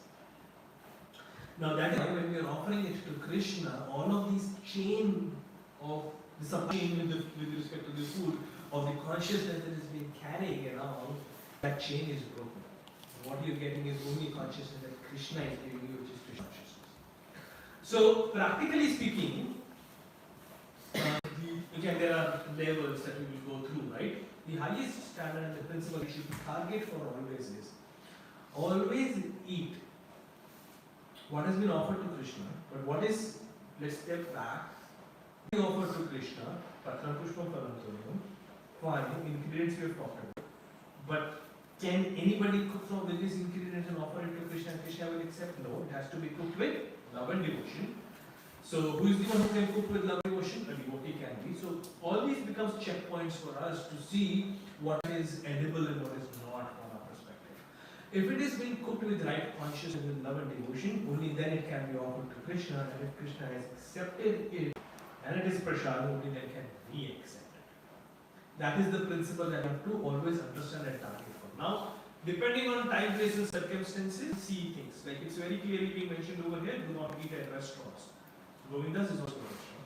Now that is why when we are offering it to Krishna, all of these chain of the sub-chain with respect to the food of the consciousness that is being carried around, that chain is broken. What you're getting is only consciousness that Krishna is giving you, which is Krishna consciousness. So, practically speaking, again there are levels that we will go through, right? The highest standard and the principle we should target for always eat what has been offered to Krishna, but what is, let's step back, we offer to Krishna, Patram Pushpam Paramtorium, fine, ingredients we have talked about, but can anybody cook from various ingredients and offer it to Krishna and Krishna will accept? No, it has to be cooked with love and devotion. So who is the one who can cook with love and devotion? A devotee can be. So all these becomes checkpoints for us to see what is edible and what is not from our perspective. If it is being cooked with right consciousness and love and devotion, only then it can be offered to Krishna, and if Krishna has accepted it and it is prasad, only then can we accept it. That is the principle that we have to always understand and target for. Now, depending on time, place and circumstances, see things. Like it's very clearly being mentioned over here, do not eat at restaurants. Govinda's is also a restaurant.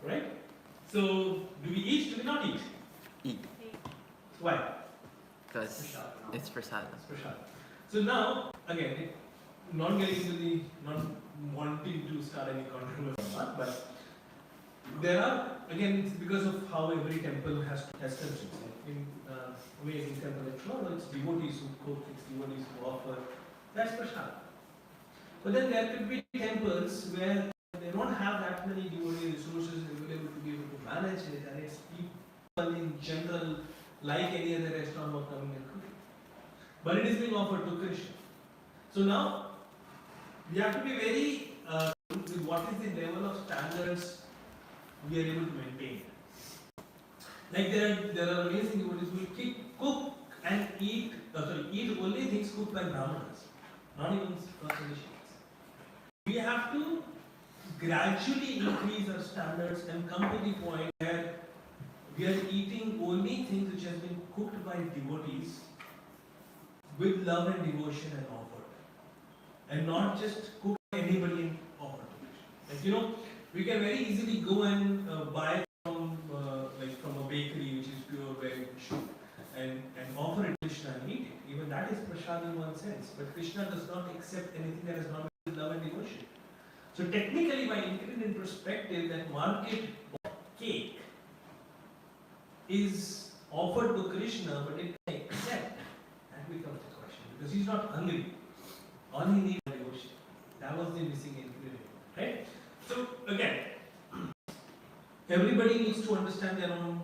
Right? So, do we eat? Do we not eat? Eat. Why? Because it's prasad. Prasad. So now, again, not getting into the, not wanting to start any controversy or not, but there are, again, it's because of how every temple has constraints. In amazing temple like Florida, it's devotees who cook, it's devotees who offer. That's prasad. But then there could be temples where they they don't have that many devotee resources available to be able to manage it, and it's people in general, like any other restaurant, who are coming and cooking. But it is being offered to Krishna. So now we have to be very with what is the level of standards we are able to maintain. Like there are amazing devotees who will cook and eat only things cooked by Brahmanas, not even constellations. We have to gradually increase our standards and come to the point where we are eating only things which has been cooked by devotees with love and devotion and offered, and not just cooked by anybody and offered to Krishna. Like we can very easily go and buy from a bakery which is pure veg and offer it to Krishna and eat it. Even that is prasad in one sense. But Krishna does not accept anything that is not with love and devotion. So technically, by including in perspective that market cake is offered to Krishna, but it can accept, that becomes the question. Because he's not hungry. All he needs is devotion. That was the missing ingredient. Right? So again, everybody needs to understand their own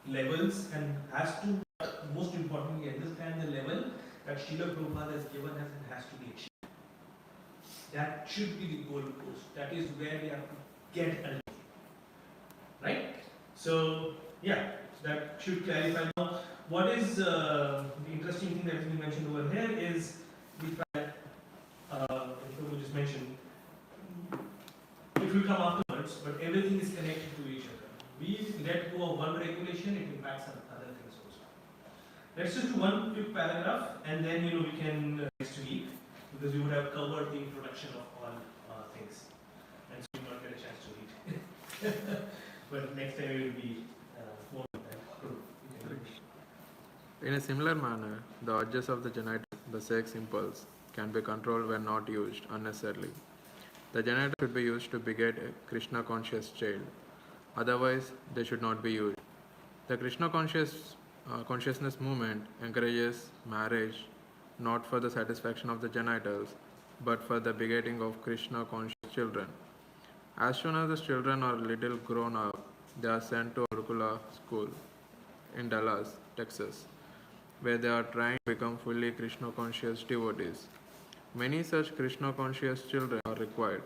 levels and has to, most importantly, understand the level that Srila Prabhupada has given us and has to be achieved. That should be the goal post. That is where we have to get ultimately. Right? So, yeah, that should clarify. Now, what is the interesting thing that has been mentioned over here is the fact that, we just mentioned, it will come afterwards, but everything is connected to each other. We let go of one regulation, it impacts other things also. Let's just do one quick paragraph, and then we can next week, because we would have covered the introduction of all things, and so we will not get a chance to read. But next time we will be more than that. In a similar manner, the urges of the genital, the sex impulse, can be controlled when not used unnecessarily. The genital should be used to beget a Krishna conscious child. Otherwise, they should not be used. The Krishna consciousness movement encourages marriage not for the satisfaction of the genitals, but for the begetting of Krishna conscious children. As soon as the children are little grown up, they are sent to Gurukula school in Dallas, Texas, where they are trying to become fully Krishna conscious devotees. Many such Krishna conscious children are required,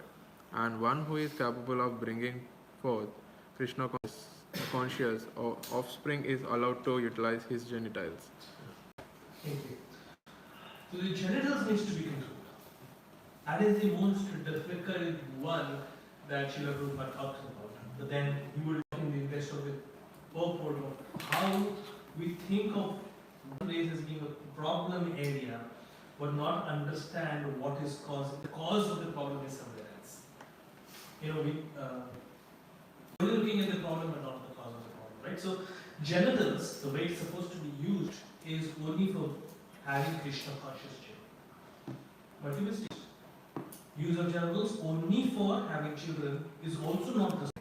and one who is capable of bringing forth Krishna conscious offspring is allowed to utilize his genitals. Thank you. So the genitals needs to be controlled. That is the most difficult one that Srila Prabhupada talks about. But then he will talk in the rest of the purport of how we think of one race as being a problem area, but not understand what is the cause of the problem is somewhere else. We're looking at the problem and not the cause of the problem, right? So genitals, the way it's supposed to be used, is only for having Krishna conscious children. Multiple stages. Use of genitals only for having children is also not the same.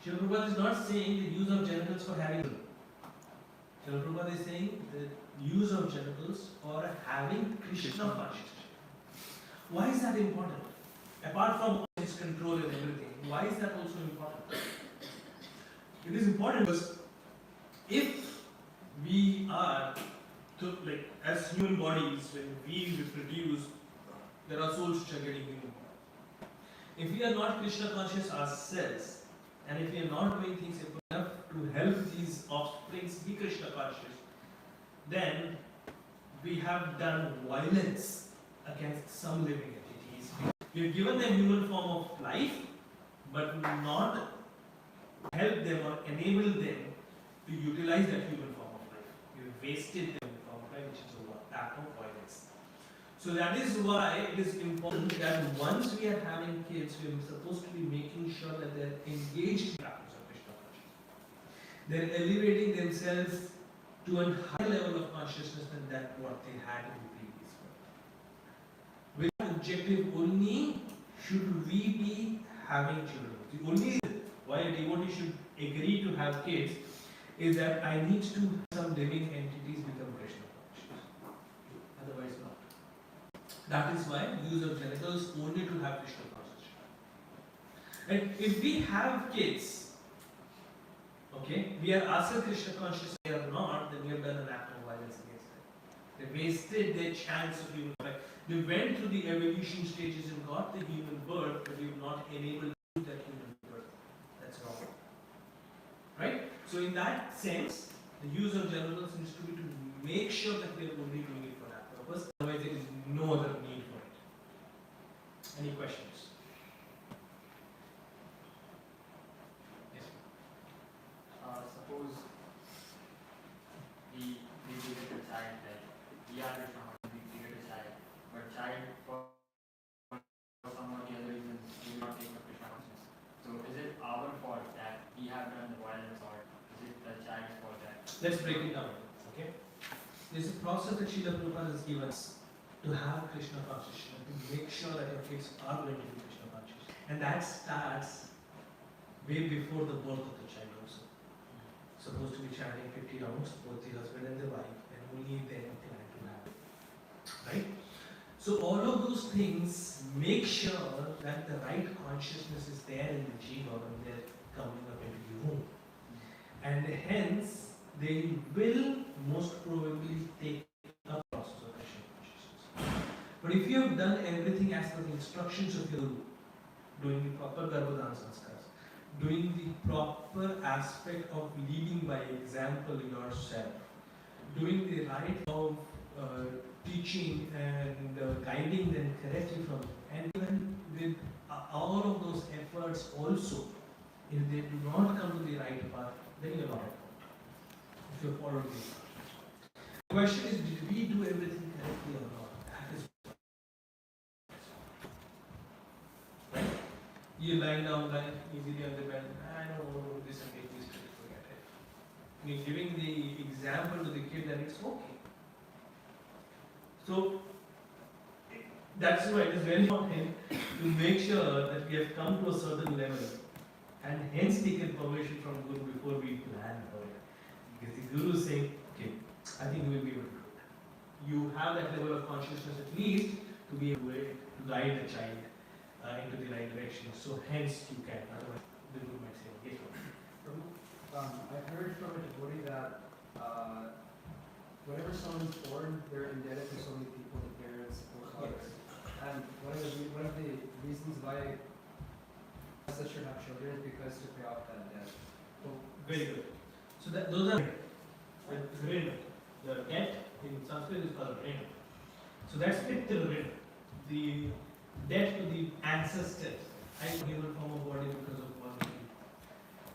Srila Prabhupada is not saying the use of genitals for having children. Srila Prabhupada is saying the use of genitals for having Krishna conscious children. Why is that important? Apart from its control and everything, why is that also important? It is important because if we are, as human bodies, when we reproduce, there are souls which are getting human. If we are not Krishna conscious ourselves, and if we are not doing things enough to help these offsprings be Krishna conscious, then we have done violence against some living entities. We have given them human form of life, but not help them or enable them to utilize that human form of life. We have wasted them in form of life, which is a act of violence. So that is why it is important that once we are having kids, we are supposed to be making sure that they are engaged in practice of Krishna consciousness. They are elevating themselves to a higher level of consciousness than that what they had in the previous world. With that objective only should we be having children. The only reason why a devotee should agree to have kids is that I need to have some living entities become Krishna conscious. Otherwise not. That is why use of genitals only to have Krishna consciousness. And if we have kids, okay, we are also Krishna conscious, they are not, then we have done an act of violence against them. They wasted their chance of human life. They went through the evolution stages and got the human birth, but we have not enabled that human birth. That's wrong. Right? So in that sense, the use of generals needs to be to make sure that we are only doing it for that purpose. Otherwise, there is no other need for it. Any questions? Yes. Suppose we beget a child, like we are Krishna, we beget a child, but child for some or the other reasons will not take the Krishna consciousness. So is it our fault that we have done the violence, or is it the child's fault that? Let's break it down. Okay? There's a process that Srila Prabhupada has given us to have Krishna consciousness, to make sure that your kids are going to be Krishna conscious. And that starts way before the birth of the child also. Supposed to be chanting 50 rounds, both the husband and the wife, and only then plan to have it. Right? So all of those things make sure that the right consciousness is there in the jiva when they're coming up into the womb. And hence, they will most probably take up the process of Krishna consciousness. But if you have done everything as per the instructions of your guru, doing the proper Garbhodhan sanskars, doing the proper aspect of leading by example yourself, doing the right of teaching and guiding them correctly from, and even with all of those efforts also, if they do not come to the right path, then you're not at fault. If you're following these paths. The question is, did we do everything correctly or not? That is right. You lying down, lying easily on the bed. I don't know this and make this, forget it. You're giving the example to the kid that it's okay. So that's why it is very important to make sure that we have come to a certain level and hence taken permission from Guru before we plan for it. Because the Guru is saying, okay, I think you will be able to do it. You have that level of consciousness at least to be able to guide the child into the right direction. So hence you can. Otherwise, the Guru might say, yes, I've heard from a devotee that whenever someone's born, they're indebted to so many people, the parents, forefathers. And one of the reasons why that should have children is because to pay off that debt. oh, very good. So those are rin. The debt in Sanskrit is called rin. So that's Pittal rin. The debt to the ancestors. I human form of body because of one thing.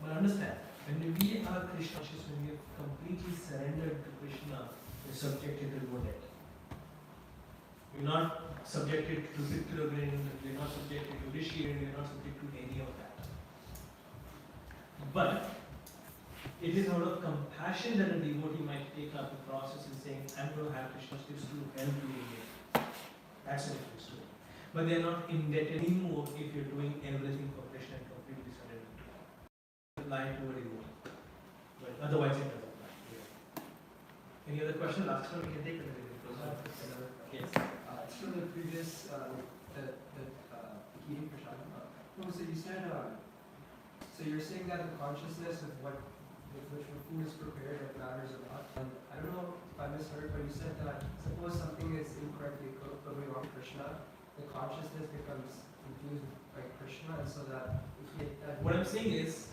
But understand, when we are Krishna conscious, when we are completely surrendered to Krishna, we're subjected to no debt. We're not subjected to Pittal rin, we're not subjected to Rishi rin, we're not subjected to any of that. But it is out of compassion that a devotee might take up the process and saying, I'm going to have Krishna's gifts to help you in it. That's a different story. But they are not indebted anymore if you're doing everything for Krishna and completely surrendered to him. Apply to a devotee. But otherwise it doesn't apply. Any other question? Last one we can take and then we can close out. Yes. It's from the previous, Kiri Prashad. No, so you said, so you're saying that the consciousness of what, with which the food is prepared, like matters a lot. And I don't know if I misheard, but you said that suppose something is incorrectly cooked, but we want Krishna, the consciousness becomes confused by Krishna, and so that What I'm saying is,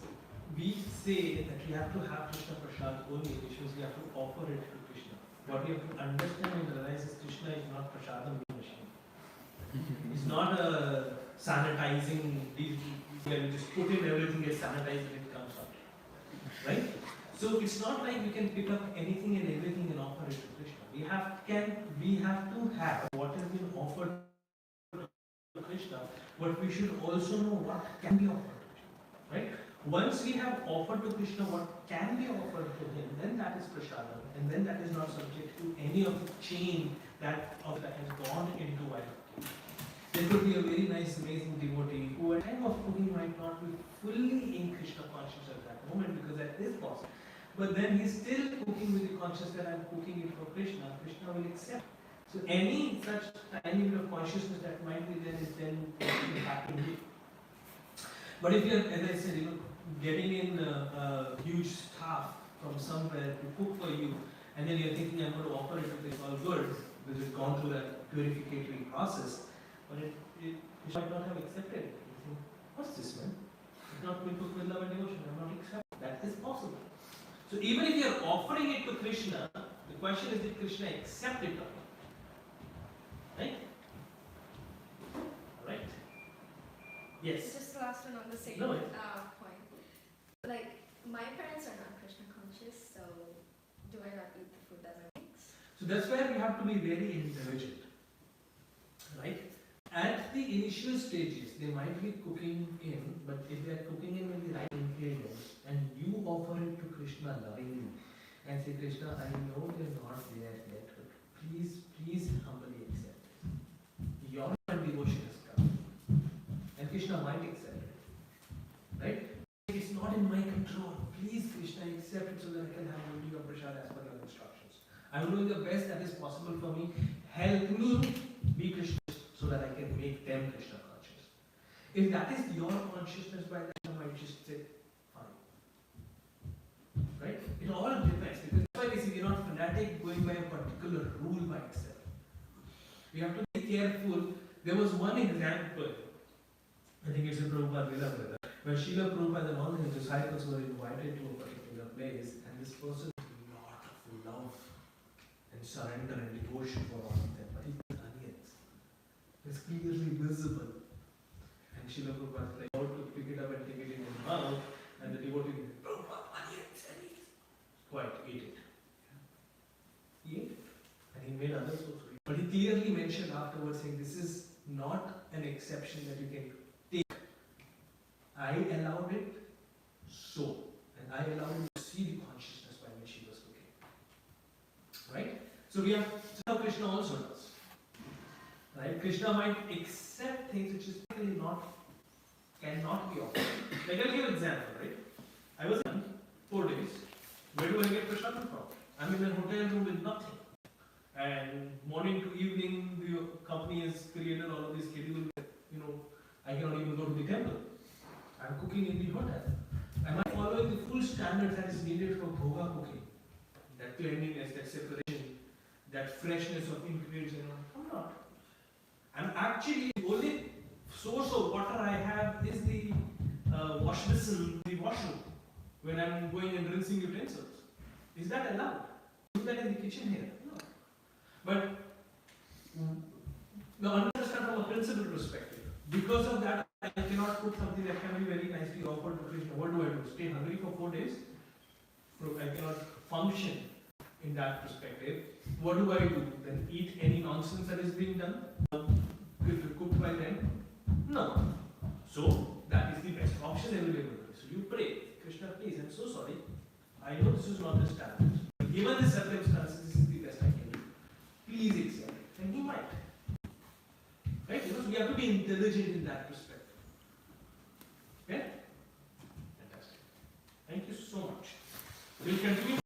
we say that we have to have Krishna Prasad only, which means we have to offer it to Krishna. What we have to understand and realize is Krishna is not Prasadam machine. It's not a sanitizing, where we just put in everything, gets sanitized and it comes out. Right? So it's not like we can pick up anything and everything and offer it to Krishna. We have to have what has been offered to Krishna, but we should also know what can be offered to Krishna. Right? Once we have offered to Krishna what can be offered to him, then that is prasadam, and then that is not subject to any of the chain that has gone into wild cooking. There could be a very nice, amazing devotee who at time of cooking might not be fully in Krishna conscious at that moment, because that is possible. But then he's still cooking with the conscious that I'm cooking it for Krishna. Krishna will accept. So any such tiny bit of consciousness that might be there is then happening. But if you're, as I said, getting in a huge staff from somewhere to cook for you, and then you're thinking, I'm going to offer it if it's all good, because it's gone through that purificatory process, but it might not have accepted it. You think, what's this, man? It's not been cooked with love and devotion. I'm not accepting. That is possible. So even if you're offering it to Krishna, the question is, did Krishna accept it or not? Right? Right? Yes. Just the last one on the same No, point. Like, my parents are not Krishna conscious, so do I not eat the food that I mix? So that's where we have to be very intelligent. Right? At the initial stages, they might be cooking in, but if they are cooking in with the right ingredients, and you offer it to Krishna lovingly, and say, Krishna, I know you're not there yet, but please humbly accept it. Your devotion has come. And Krishna might accept it. Right? It's not in my control. Please, Krishna, accept it so that I can have only your prasad as per your instructions. I'm doing the best that is possible for me. Help me be Krishna so that I can make them Krishna conscious. If that is your consciousness, by that I might just say, fine. Right? It all depends. Because that's why we see we're not fanatic going by a particular rule by itself. We have to be careful. There was one example, I think it's in Prabhupada Veda, where Srila Prabhupada and all his disciples were invited to a particular place, and this person had a lot of love and surrender and devotion for all of them, but he was onions. It's clearly visible. And Srila Prabhupada was like, how to pick it up and take it in his mouth, and the devotee said, Prabhupada, onions, onions. Quite, eat it. He ate it. And he made others also eat it. But he clearly mentioned afterwards, saying, this is not an exception that you can take. I allowed it so, and I allowed him to see the consciousness by which he was looking. Right? So we have, so how Krishna also does. Right? Krishna might accept things which is really cannot be offered. Like I'll give an example, right? I was in 4 days. Where do I get prasad from? I'm in a hotel room with nothing. And morning to evening, the company has created all of this schedule that, I cannot even go to the temple. I'm cooking in the hotel. Am I following the full standards that is needed for bhoga cooking? That cleanliness, that separation, that freshness of ingredients and all. I'm not. I'm actually, the only source of water I have is the wash basin, the washroom, when I'm going and rinsing utensils. Is that allowed? Do that in the kitchen here? No. But now understand from a principle perspective. Because of that, I cannot cook something that can be very nicely offered to Krishna. What do? Stay hungry for 4 days? So I cannot function in that perspective. What do? Then eat any nonsense that is being done? Cooked by them? No. So that is the best option available. So you pray, Krishna, please, I'm so sorry. I know this is not the standard. Given the circumstances, this is the best I can do. Please accept it. And he might. Right? Because we have to be intelligent in that perspective. Okay? Fantastic. Thank you so much. We'll continue.